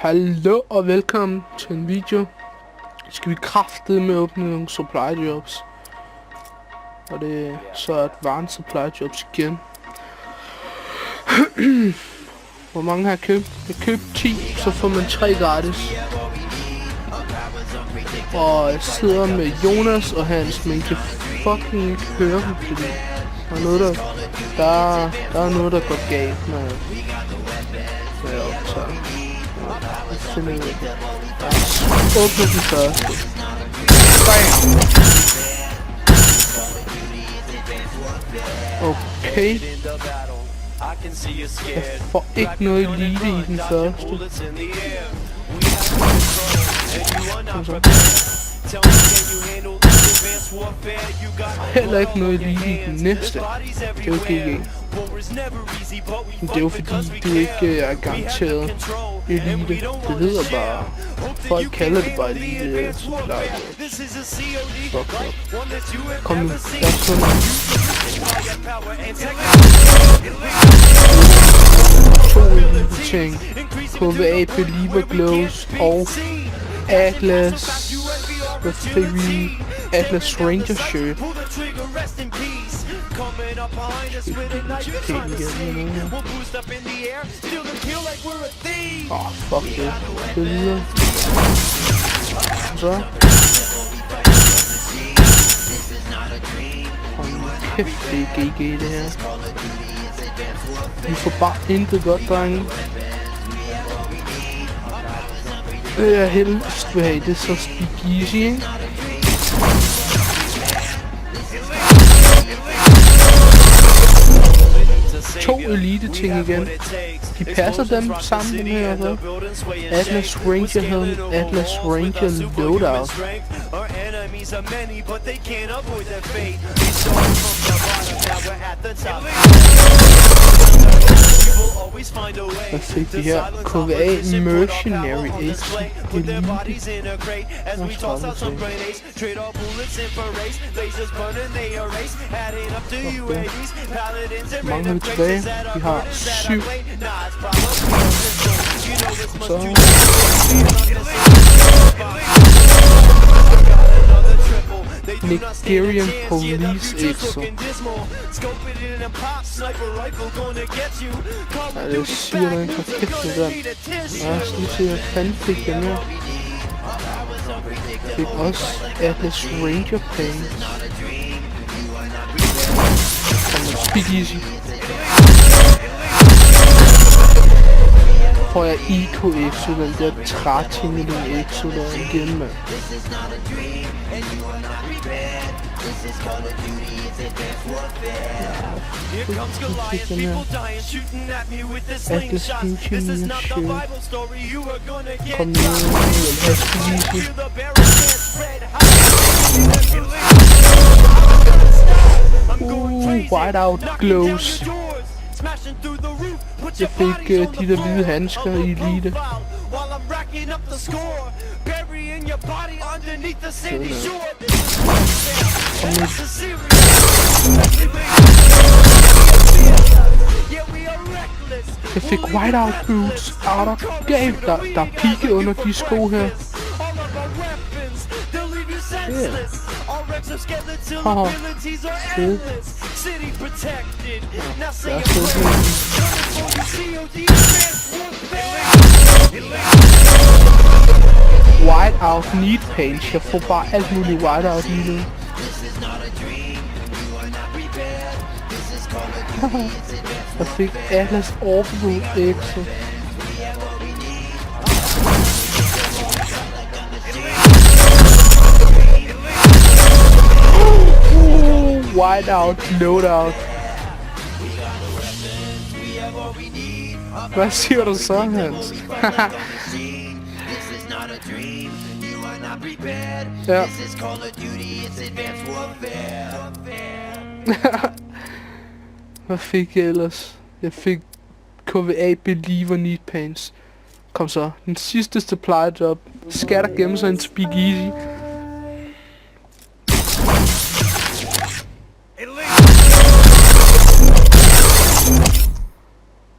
Hallo og velkommen til en video. Skal vi kraftedeme åbne nogle supply jobs. Og det er så advanced supply jobs igen. Hvor mange har jeg købt? Jeg købte 10, så får man 3 gratis. Og jeg sidder med Jonas og Hans, men kan fucking ikke høre dem, fordi der er noget, der er noget, der går galt, når jeg optager. Åbne den første. Bam! Okay. Jeg får ikke noget elite i den første. Heller ikke noget elite i den næste. Det er jo GG. Men det er jo fordi, du ikke er garanteret elite. Det hedder bare... Folk kalder det bare elite supply. Fuck up. Kom nu, lad os få noget. 2 elite ting. PvA Believer Glows og Atlas... Hvad fik vi? Atlas Ranger Shirt. Fuck det. Det videre. Så. Hold kæft, det er GG det her. Vi får bare intet godt, drenge. Det jeg helst vil have, det er så Speak Easy, ikke? To elite ting igen. De passer dem sammen, den her, hvad? Atlas Ranger Helm, Atlas Ranger Loadout. Hvad fik de her? KVA Mercenary X Elite. Mange er vi tilbage. Vi har 7. Så. Nigerian Police Exo. Ja, det siger der ikke for kæft med den. Ja, så lige se, hvad fanden fik jeg mere. Fik også Atlas Ranger Paint. Speak Easy. Får jeg IK Exo, den der trætingling Exo der igen, mand. Atlas Ranger Shirt. Kom nu, Speak Easy. Whiteout Glows. Jeg fik de der hvide handsker i elite. Jeg fik whiteout boots. Der galt. Der er pigge under de sko her. Yeah. Haha. Fed. Ja, Whiteout Need Paint. Jeg får bare alt muligt whiteout lige nu. Jeg fik Atlas Orbital Exo. Whiteout Loadout. Hvad siger du så, Hans? Ja. Hvad fik jeg ellers? Jeg fik KVA Believer Need Paints. Kom så, den sidste supply job. Skal der gemme sig en Speak Easy?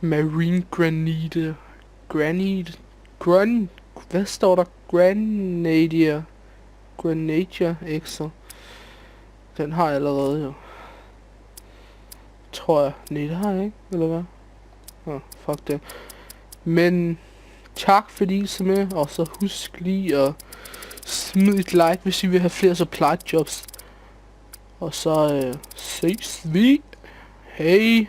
Marine Granite Hvad står der? Grenadier X'er. Den har jeg allerede jo. Tror jeg. Nej, det har jeg ikke. Eller hvad? Fuck det. Men tak fordi I så med. Og så husk lige at smid et like, hvis I vil have flere supply jobs. Og så ses vi. Hej.